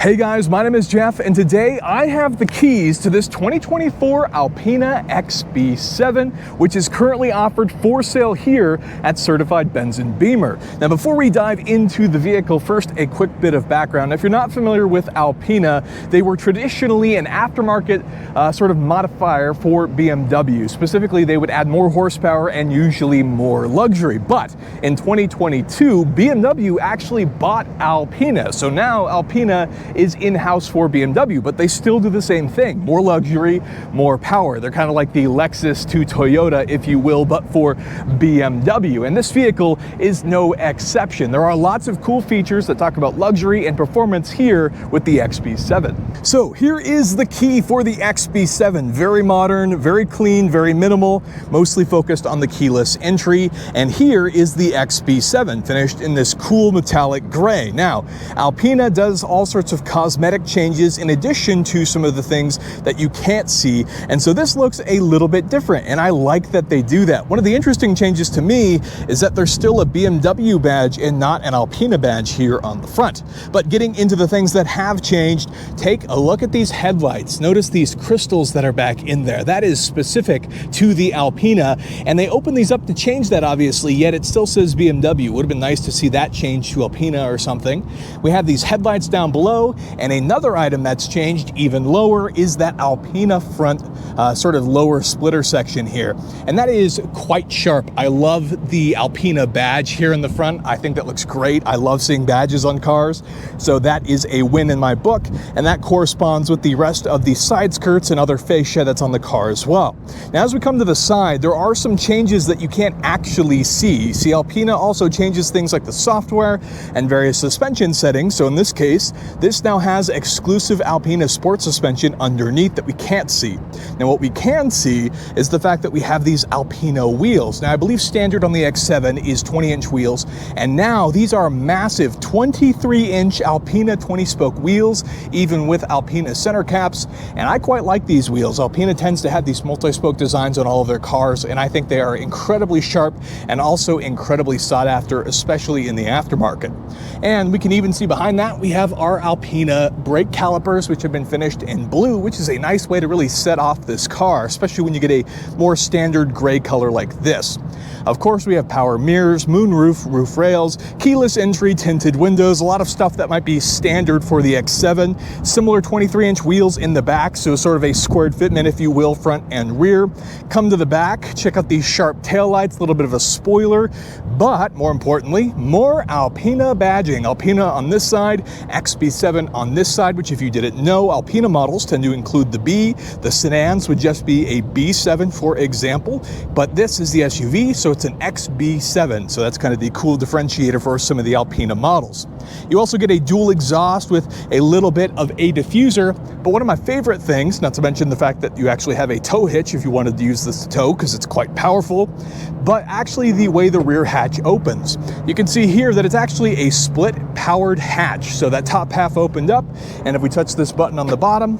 Hey guys, my name is Jeff, and today I have the keys to this 2024 Alpina XB7, which is currently offered for sale here at Certified Benz & Beamer. Now, before we dive into the vehicle, first a quick bit of background. If you're not familiar with Alpina, they were traditionally an aftermarket sort of modifier for BMW. Specifically, they would add more horsepower and usually more luxury. But in 2022, BMW actually bought Alpina. So now Alpina is in-house for BMW, but they still do the same thing. More luxury, more power. They're kind of like the Lexus to Toyota, if you will, but for BMW. And this vehicle is no exception. There are lots of cool features that talk about luxury and performance here with the XB7. So here is the key for the XB7. Very modern, very clean, very minimal, mostly focused on the keyless entry. And here is the XB7, finished in this cool metallic gray. Now, Alpina does all sorts of cosmetic changes in addition to some of the things that you can't see, and so this looks a little bit different, and I like that they do that. One of the interesting changes to me is that there's still a BMW badge and not an Alpina badge here on the front. But getting into the things that have changed, take a look at these headlights. Notice these crystals that are back in there. That is specific to the Alpina, and they open these up to change that, obviously, yet it still says BMW. Would have been nice to see that change to Alpina or something. We have these headlights down below, and another item that's changed even lower is that Alpina front sort of lower splitter section here. And that is quite sharp. I love the Alpina badge here in the front. I think that looks great. I love seeing badges on cars. So that is a win in my book. And that corresponds with the rest of the side skirts and other fascia that's on the car as well. Now, as we come to the side, there are some changes that you can't actually see. See, Alpina also changes things like the software and various suspension settings. So in this case, this now has exclusive Alpina sport suspension underneath that we can't see. Now, what we can see is the fact that we have these Alpina wheels. Now, I believe standard on the X7 is 20-inch wheels, and now these are massive 23-inch Alpina 20-spoke wheels, even with Alpina center caps, and I quite like these wheels. Alpina tends to have these multi-spoke designs on all of their cars, and I think they are incredibly sharp and also incredibly sought after, especially in the aftermarket. And we can even see behind that we have our Alpina brake calipers, which have been finished in blue, which is a nice way to really set off this car, especially when you get a more standard gray color like this. Of course, we have power mirrors, moonroof, roof rails, keyless entry, tinted windows, a lot of stuff that might be standard for the X7. Similar 23-inch wheels in the back, so sort of a squared fitment, if you will, front and rear. Come to the back, check out these sharp taillights, a little bit of a spoiler, but more importantly, more Alpina badging. Alpina on this side, XB7 on this side, which if you didn't know, Alpina models tend to include the B. The sedans would just be a B7, for example, but this is the SUV, so it's an XB7, so that's kind of the cool differentiator for some of the Alpina models. You also get a dual exhaust with a little bit of a diffuser, but one of my favorite things, not to mention the fact that you actually have a tow hitch if you wanted to use this to tow, because it's quite powerful, but actually the way the rear hatch opens. You can see here that it's actually a split powered hatch, so that top half opened up, and if we touch this button on the bottom,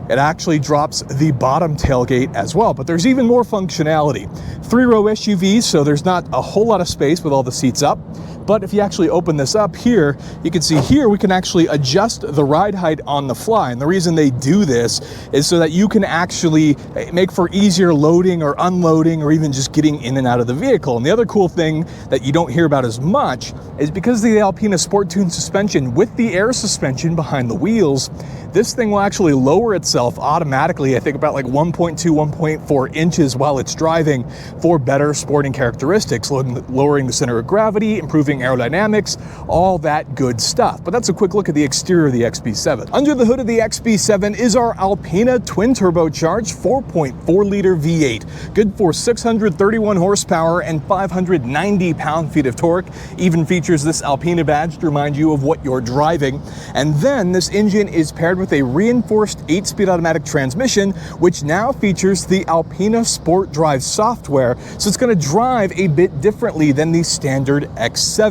it actually drops the bottom tailgate as well, but there's even more functionality. 3-row SUVs, so there's not a whole lot of space with all the seats up. But if you actually open this up here, you can see here we can actually adjust the ride height on the fly. And the reason they do this is so that you can actually make for easier loading or unloading or even just getting in and out of the vehicle. And the other cool thing that you don't hear about as much is because of the Alpina Sport Tune suspension with the air suspension behind the wheels, this thing will actually lower itself automatically, I think about like 1.2, 1.4 inches while it's driving for better sporting characteristics, lowering the center of gravity, improving aerodynamics, all that good stuff. But that's a quick look at the exterior of the XB7. Under the hood of the XB7 is our Alpina twin turbocharged 4.4-liter V8, good for 631 horsepower and 590 pound-feet of torque. Even features this Alpina badge to remind you of what you're driving. And then this engine is paired with a reinforced 8-speed automatic transmission, which now features the Alpina Sport Drive software, so it's going to drive a bit differently than the standard X7.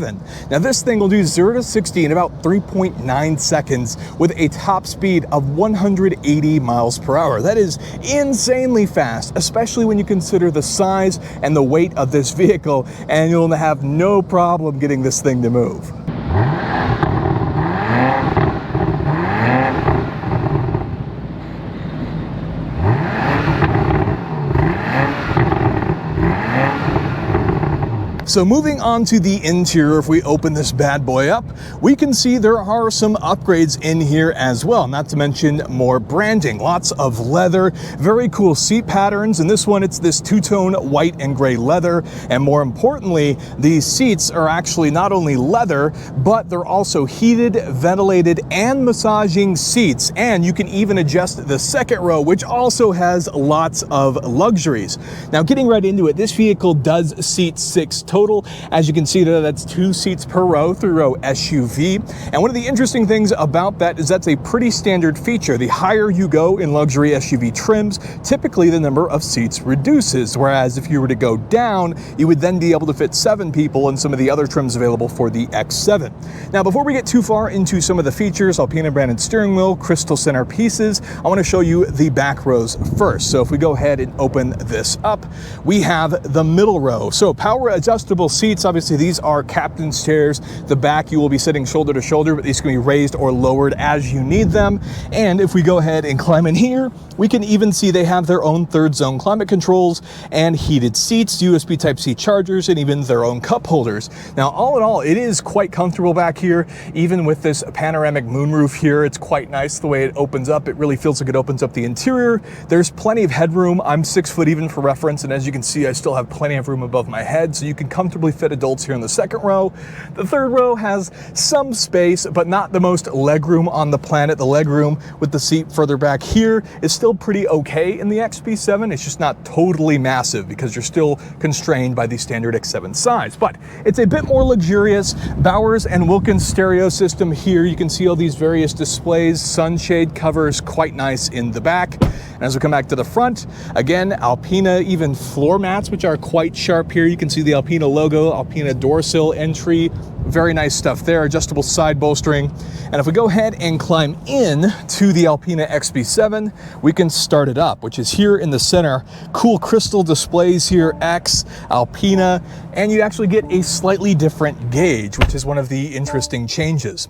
Now, this thing will do 0 to 60 in about 3.9 seconds with a top speed of 180 miles per hour. That is insanely fast, especially when you consider the size and the weight of this vehicle, and you'll have no problem getting this thing to move. So moving on to the interior, if we open this bad boy up, we can see there are some upgrades in here as well, not to mention more branding. Lots of leather, very cool seat patterns. In this one, it's this two-tone white and gray leather. And more importantly, these seats are actually not only leather, but they're also heated, ventilated, and massaging seats. And you can even adjust the second row, which also has lots of luxuries. Now, getting right into it, this vehicle does seat 6 total. As you can see there, that's 2 seats per row, 3-row SUV. And one of the interesting things about that is that's a pretty standard feature. The higher you go in luxury SUV trims, typically the number of seats reduces. Whereas if you were to go down, you would then be able to fit 7 people in some of the other trims available for the X7. Now, before we get too far into some of the features, Alpina branded steering wheel, crystal center pieces, I want to show you the back rows first. So if we go ahead and open this up, we have the middle row. So power adjustable seats, obviously these are captain's chairs. The back, you will be sitting shoulder to shoulder, but these can be raised or lowered as you need them. And if we go ahead and climb in here, we can even see they have their own 3rd zone climate controls and heated seats, USB Type-C chargers, and even their own cup holders. Now, all in all, it is quite comfortable back here. Even with this panoramic moonroof here, it's quite nice the way it opens up. It really feels like it opens up the interior. There's plenty of headroom. I'm 6 foot even for reference, and as you can see, I still have plenty of room above my head, so you can comfortably fit adults here in the 2nd row. The 3rd row has some space, but not the most legroom on the planet. The legroom with the seat further back here is still pretty okay in the XB7. It's just not totally massive because you're still constrained by the standard X7 size, but it's a bit more luxurious. Bowers and Wilkins stereo system here. You can see all these various displays, sunshade covers, quite nice in the back. And as we come back to the front, again, Alpina, even floor mats, which are quite sharp here. You can see the Alpina logo, Alpina door sill entry, very nice stuff there, adjustable side bolstering. And if we go ahead and climb in to the Alpina XB7, we can start it up, which is here in the center. Cool crystal displays here, X, Alpina, and you actually get a slightly different gauge, which is one of the interesting changes.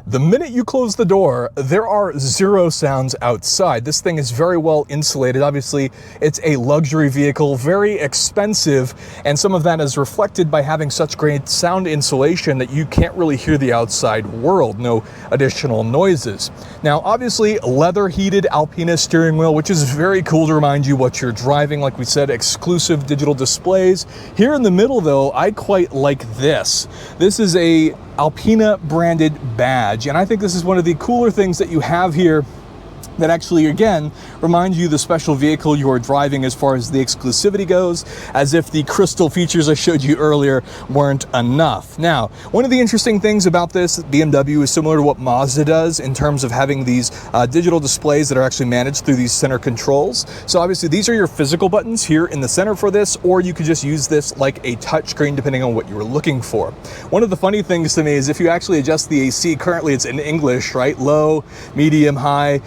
The minute you close the door, there are 0 sounds outside. This thing is very well insulated. Obviously, it's a luxury vehicle, very expensive, and some of that is reflected by having such great sound insulation that you can't really hear the outside world, no additional noises. Now, obviously, leather heated Alpina steering wheel, which is very cool to remind you what you're driving. Like we said, exclusive digital displays. Here in the middle, though, I quite like this. This is a Alpina branded badge, and I think this is one of the cooler things that you have here that actually, again, reminds you the special vehicle you are driving as far as the exclusivity goes, as if the crystal features I showed you earlier weren't enough. Now, one of the interesting things about this BMW is similar to what Mazda does in terms of having these digital displays that are actually managed through these center controls. So obviously these are your physical buttons here in the center for this, or you could just use this like a touchscreen depending on what you were looking for. One of the funny things to me is if you actually adjust the AC, currently it's in English, right? Low, medium, high,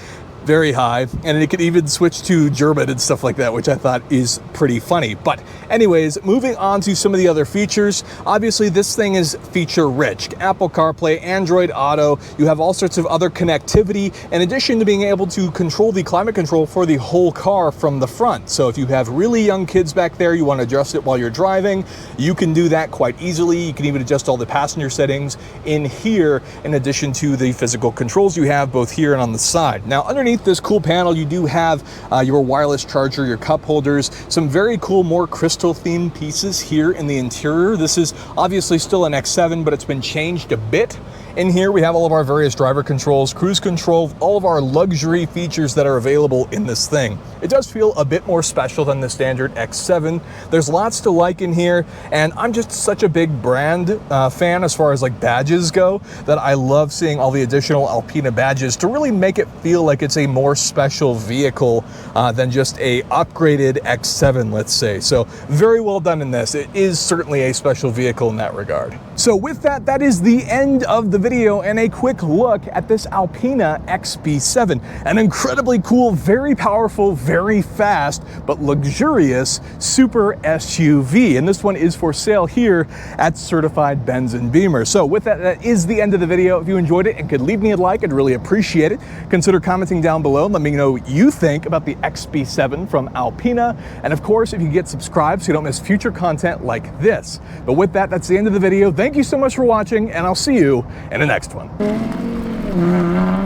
very high, and it could even switch to German and stuff like that, which I thought is pretty funny. But anyways, moving on to some of the other features, obviously this thing is feature rich. Apple CarPlay, Android Auto, you have all sorts of other connectivity, in addition to being able to control the climate control for the whole car from the front. So if you have really young kids back there, you want to adjust it while you're driving, you can do that quite easily. You can even adjust all the passenger settings in here, in addition to the physical controls you have both here and on the side. Now, underneath this cool panel, you do have your wireless charger, your cup holders, some very cool, more crystal themed pieces here in the interior. This is obviously still an X7, but it's been changed a bit. In here, we have all of our various driver controls, cruise control, all of our luxury features that are available in this thing. It does feel a bit more special than the standard X7. There's lots to like in here, and I'm just such a big brand fan as far as like badges go, that I love seeing all the additional Alpina badges to really make it feel like it's a more special vehicle than just a upgraded X7, let's say. So very well done in this. It is certainly a special vehicle in that regard. So with that, that is the end of the video and a quick look at this Alpina XB7, an incredibly cool, very powerful, very fast, but luxurious super SUV. And this one is for sale here at Certified Benz & Beamer. So with that, that is the end of the video. If you enjoyed it and could leave me a like, I'd really appreciate it. Consider commenting down below and let me know what you think about the XB7 from Alpina. And of course, if you get subscribed so you don't miss future content like this. But with that, that's the end of the video. Thank you so much for watching, and I'll see you in the next one.